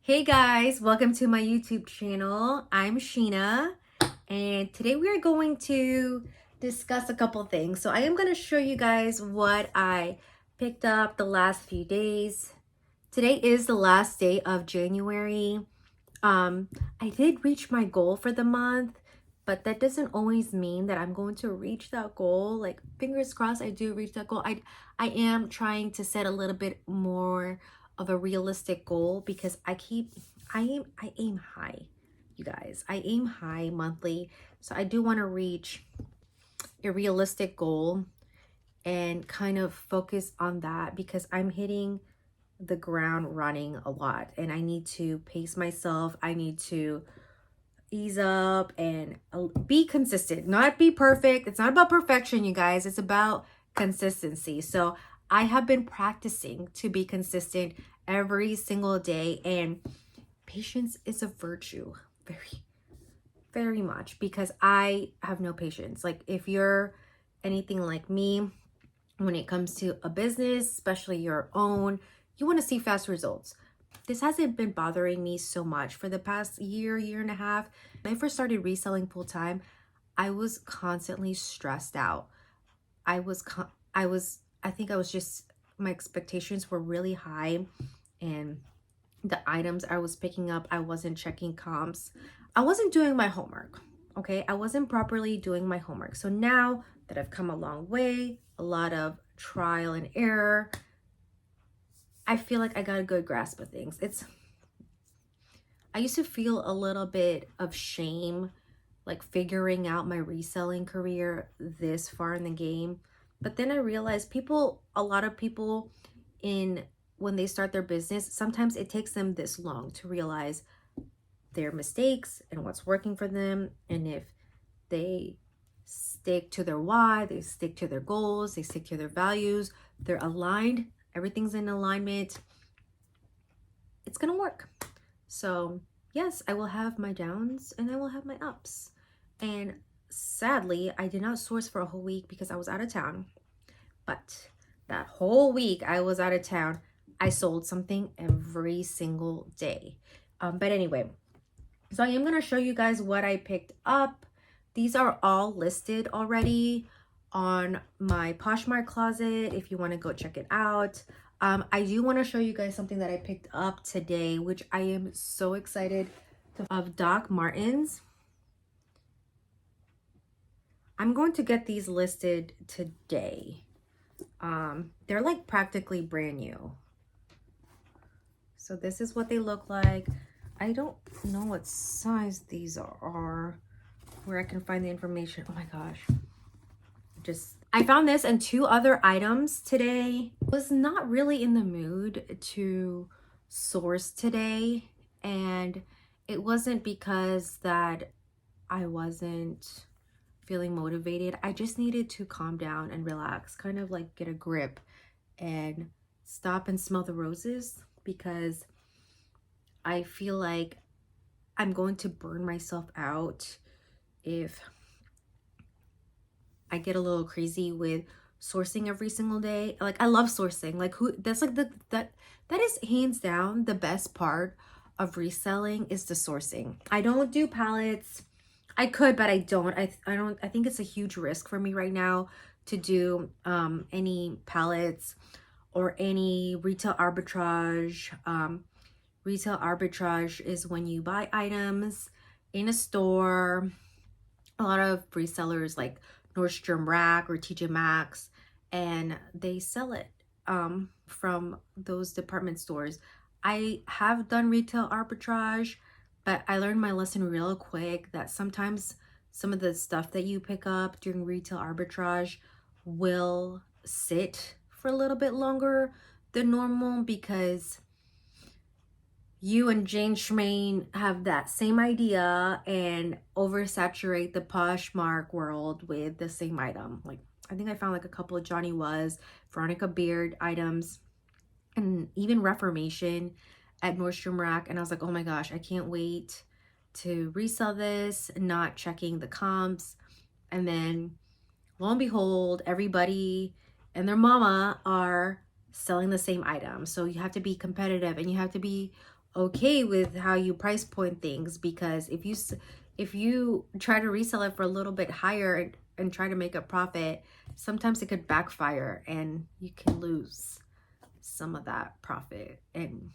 Hey guys, welcome to my YouTube channel. I'm Sheena, and today we are going to discuss a couple things. So I am going to show you guys what I picked up the last few days. Today is the last day of January. I did reach my goal for the month, but that doesn't always mean that I'm going to reach that goal. Like, fingers crossed I do reach that goal. I am trying to set a little bit more of a realistic goal because I aim high, you guys. I aim high monthly. So I do want to reach a realistic goal and kind of focus on that because I'm hitting the ground running a lot and I need to pace myself. I need to ease up and be consistent, not be perfect. It's not about perfection, you guys. It's about consistency. So I have been practicing to be consistent every single day, and patience is a virtue, very, very much, because I have no patience. Like, if you're anything like me, when it comes to a business, especially your own, you want to see fast results. This hasn't been bothering me so much for the past year and a half. When I first started reselling full time, I was constantly stressed out. I think I was just, my expectations were really high, and the items I was picking up, I wasn't checking comps. I wasn't doing my homework. Okay, I wasn't properly doing my homework. So now that I've come a long way, a lot of trial and error, I feel like I got a good grasp of things. I used to feel a little bit of shame, like figuring out my reselling career this far in the game. But then I realized a lot of people when they start their business, sometimes it takes them this long to realize their mistakes and what's working for them. And if they stick to their why, they stick to their goals, they stick to their values, they're aligned, everything's in alignment, it's gonna work. So yes, I will have my downs and I will have my ups. And sadly, I did not source for a whole week because I was out of town. But that whole week I was out of town, I sold something every single day. But anyway, so I am going to show you guys what I picked up. These are all listed already on my Poshmark closet if you want to go check it out. I do want to show you guys something that I picked up today, which I am so excited of Doc Martens. I'm going to get these listed today. They're like practically brand new. So this is what they look like. I don't know what size these are, where I can find the information. Oh my gosh. I found this and two other items today. I was not really in the mood to source today, and it wasn't because that I wasn't feeling motivated. I just needed to calm down and relax, kind of like get a grip and stop and smell the roses, because I feel like I'm going to burn myself out if I get a little crazy with sourcing every single day. Like, I love sourcing. Like, that's like that is hands down the best part of reselling, is the sourcing. I don't do pallets. I could, but I don't. I think it's a huge risk for me right now to do any pallets or any retail arbitrage. Retail arbitrage is when you buy items in a store. A lot of resellers like Nordstrom Rack or TJ Maxx, and they sell it from those department stores. I have done retail arbitrage, but I learned my lesson real quick that sometimes some of the stuff that you pick up during retail arbitrage will sit for a little bit longer than normal, because you and Jane Schmaine have that same idea and oversaturate the Poshmark world with the same item. Like, I think I found like a couple of Johnny Was, Veronica Beard items, and even Reformation at Nordstrom Rack. And I was like, oh my gosh, I can't wait to resell this, not checking the comps. And then lo and behold, everybody and their mama are selling the same item. So you have to be competitive and you have to be okay with how you price point things, because if you try to resell it for a little bit higher and try to make a profit, sometimes it could backfire and you can lose some of that profit. And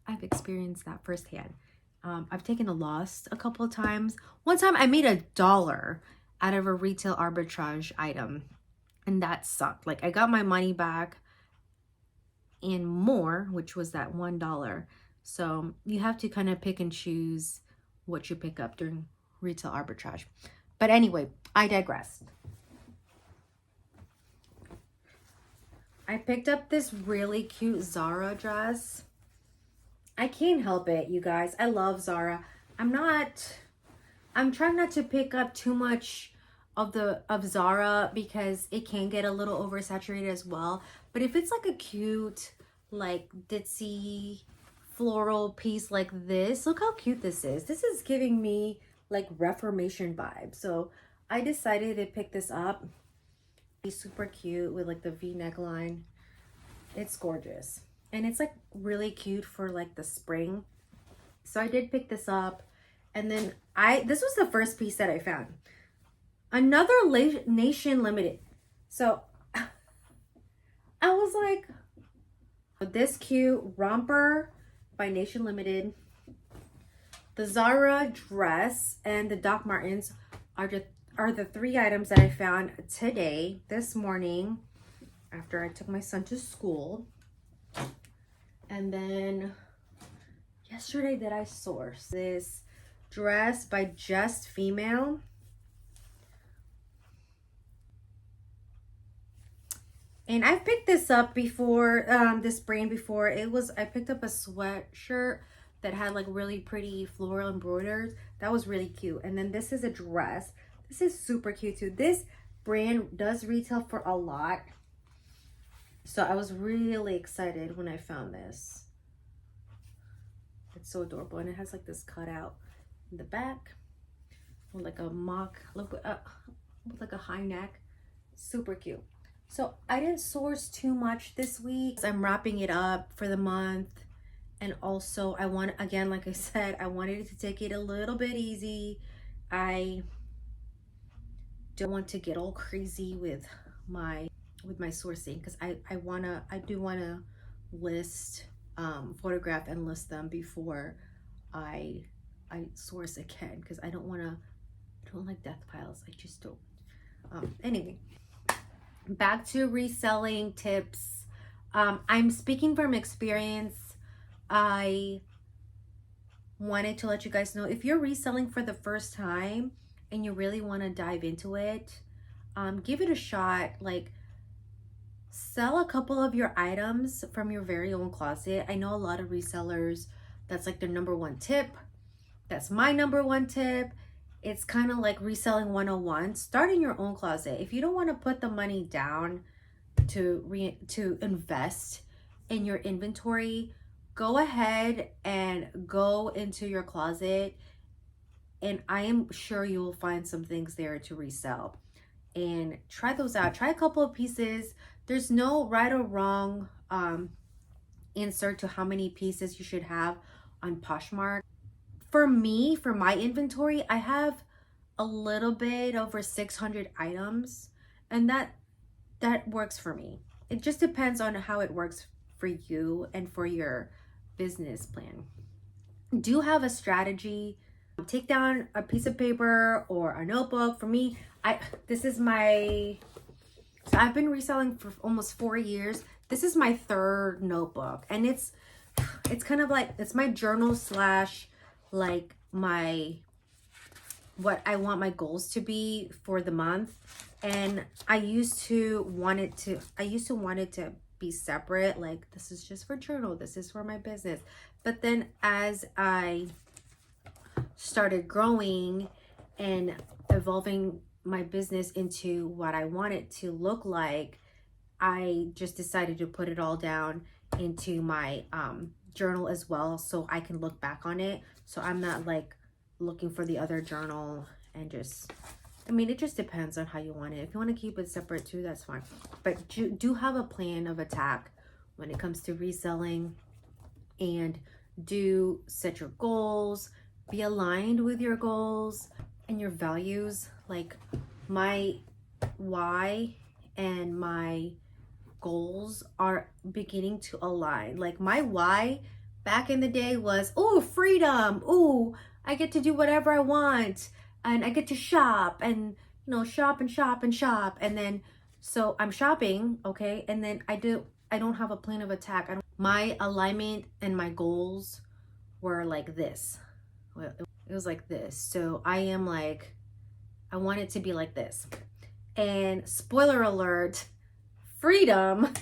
I've experienced that firsthand. I've taken a loss a couple of times. One time I made $1 out of a retail arbitrage item, and that sucked. Like, I got my money back and more, which was that $1. So you have to kind of pick and choose what you pick up during retail arbitrage. But anyway, I digress. I picked up this really cute Zara dress. I can't help it, you guys. I love Zara. I'm trying not to pick up too much of Zara because it can get a little oversaturated as well. But if it's like a cute, like ditzy floral piece like this, look how cute this is. This is giving me like Reformation vibes. So I decided to pick this up. It's super cute with like the V neckline. It's gorgeous. And it's like really cute for like the spring. So I did pick this up. And then this was the first piece that I found. Another Nation Limited. So I was like, this cute romper by Nation Limited. The Zara dress and the Doc Martens are the 3 items that I found today, this morning, after I took my son to school. And then yesterday that I sourced this dress by Just Female. And I've picked this up before, this brand before. I picked up a sweatshirt that had like really pretty floral embroidered. That was really cute. And then this is a dress. This is super cute too. This brand does retail for a lot. So I was really excited when I found this. It's so adorable. And it has like this cutout in the back with like a mock, look, with like a high neck. Super cute. So I didn't source too much this week. I'm wrapping it up for the month. And also I want, again, like I said, I wanted to take it a little bit easy. I don't want to get all crazy with my sourcing, because I do want to list, photograph and list them before I source again, because I don't like death piles. I just don't. Anyway, back to reselling tips. I'm speaking from experience. I wanted to let you guys know, if you're reselling for the first time and you really want to dive into it, give it a shot. Like, sell a couple of your items from your very own closet. I know a lot of resellers, that's like their #1 tip. That's my #1 tip. It's kind of like reselling 101. Start in your own closet. If you don't want to put the money down to invest in your inventory, go ahead and go into your closet, and I am sure you will find some things there to resell. And try those out. Try a couple of pieces. There's no right or wrong answer to how many pieces you should have on Poshmark. For me, for my inventory, I have a little bit over 600 items, and that works for me. It just depends on how it works for you and for your business plan. Do have a strategy. Take down a piece of paper or a notebook. For me, so I've been reselling for almost 4 years. This is my 3rd notebook, and it's kind of like, it's my journal slash like what I want my goals to be for the month. And I used to want it to be separate, like, this is just for journal, this is for my business. But then as I started growing and evolving my business into what I want it to look like, I just decided to put it all down into my journal as well, so I can look back on it. So I'm not like looking for the other journal and just, I mean, it just depends on how you want it. If you want to keep it separate too, that's fine. But do have a plan of attack when it comes to reselling, and set your goals, be aligned with your goals and your values. Like my why and my goals are beginning to align. Like my why back in the day was, oh, freedom. Oh, I get to do whatever I want and I get to shop and, shop and shop and shop. And then, so I'm shopping, okay? And then I don't have a plan of attack. My alignment and my goals were like this. Well, it was like this. So I want it to be like this. And spoiler alert, freedom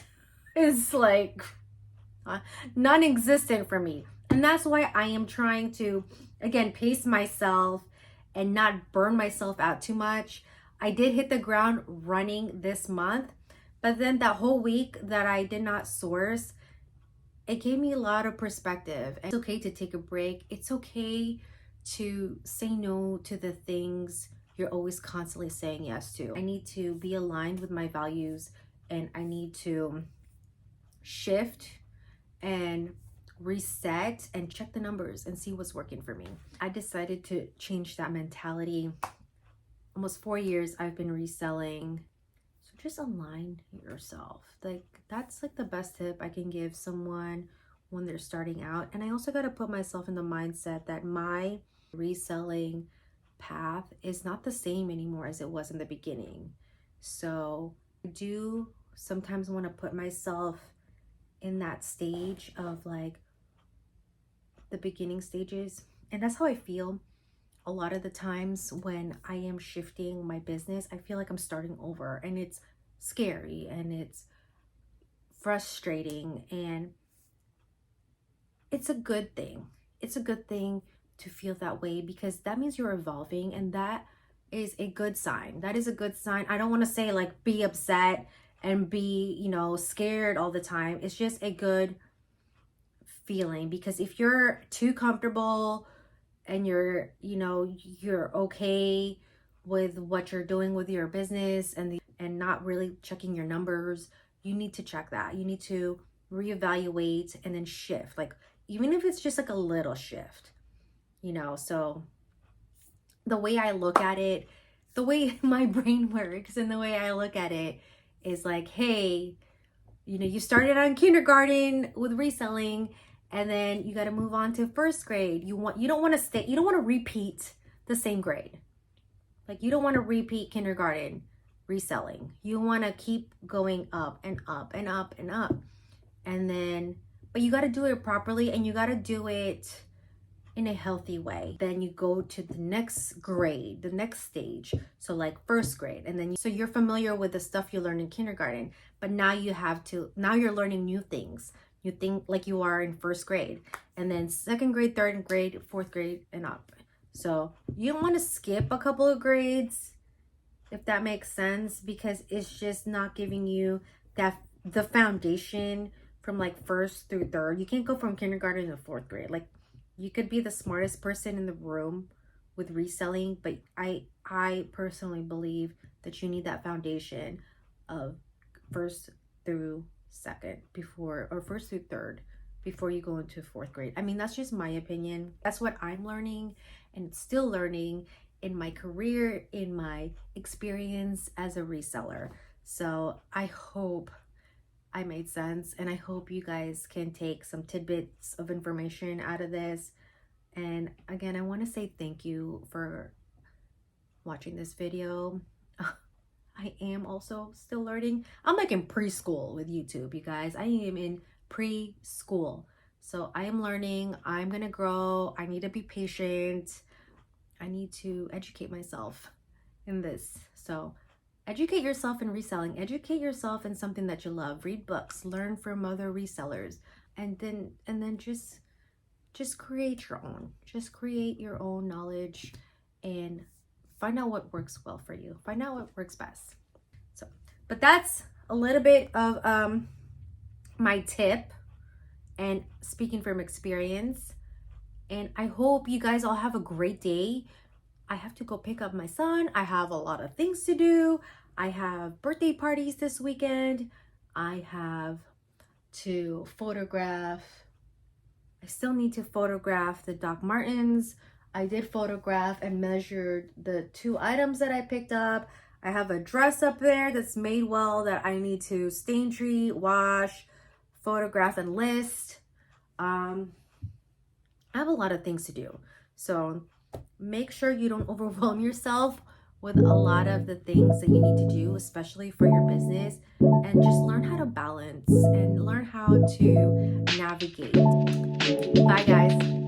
is like non-existent for me. And that's why I am trying to, again, pace myself and not burn myself out too much. I did hit the ground running this month, but then that whole week that I did not source, it gave me a lot of perspective. And it's okay to take a break. It's okay to say no to the things you're always constantly saying yes to. I need to be aligned with my values, and I need to shift and reset and check the numbers and see what's working for me. I decided to change that mentality. Almost 4 years I've been reselling. So just align yourself. Like that's like the best tip I can give someone when they're starting out. And I also got to put myself in the mindset that my reselling path is not the same anymore as it was in the beginning. So I do sometimes want to put myself in that stage of like the beginning stages. And that's how I feel a lot of the times when I am shifting my business. I feel like I'm starting over, and it's scary and it's frustrating, and it's a good thing. It's a good thing to feel that way, because that means you're evolving, and that is a good sign. That is a good sign. I don't want to say like be upset and be, scared all the time. It's just a good feeling, because if you're too comfortable and you're okay with what you're doing with your business and not really checking your numbers, you need to check that. You need to reevaluate and then shift. Like even if it's just like a little shift, so the way I look at it, the way my brain works and the way I look at it is like, hey, you started on kindergarten with reselling, and then you got to move on to first grade. You don't want to repeat the same grade. Like you don't want to repeat kindergarten reselling. You want to keep going up and up and up and up. And then, but you got to do it properly, and you got to do it in a healthy way. Then you go to the next grade, the next stage. So like first grade, and then so you're familiar with the stuff you learned in kindergarten, but now you're learning new things. You think like you are in first grade, and then second grade, third grade, fourth grade, and up. So you don't want to skip a couple of grades, if that makes sense, because it's just not giving you the foundation from like first through third. You can't go from kindergarten to fourth grade. Like you could be the smartest person in the room with reselling, but I personally believe that you need that foundation of first through second first through third before you go into fourth grade. I mean, that's just my opinion. That's what I'm learning and still learning in my career, in my experience as a reseller. So I hope I made sense, and I hope you guys can take some tidbits of information out of this. And again, I want to say thank you for watching this video. I am also still learning. I'm like in preschool with YouTube, you guys. I am in preschool. So I am learning. I'm going to grow. I need to be patient. I need to educate myself in this. So educate yourself in reselling. Educate yourself in something that you love. Read books. Learn from other resellers. And then just create your own. Just create your own knowledge and find out what works well for you. Find out what works best. So, but that's a little bit of my tip and speaking from experience. And I hope you guys all have a great day. I have to go pick up my son. I have a lot of things to do. I have birthday parties this weekend. I have to photograph I still need to photograph the Doc Martens. I did photograph and measured the 2 items that I picked up. I have a dress up there that's made well that I need to stain treat, wash, photograph, and list. I have a lot of things to do. So make sure you don't overwhelm yourself with a lot of the things that you need to do, especially for your business, and just learn how to balance and learn how to navigate. Bye, guys.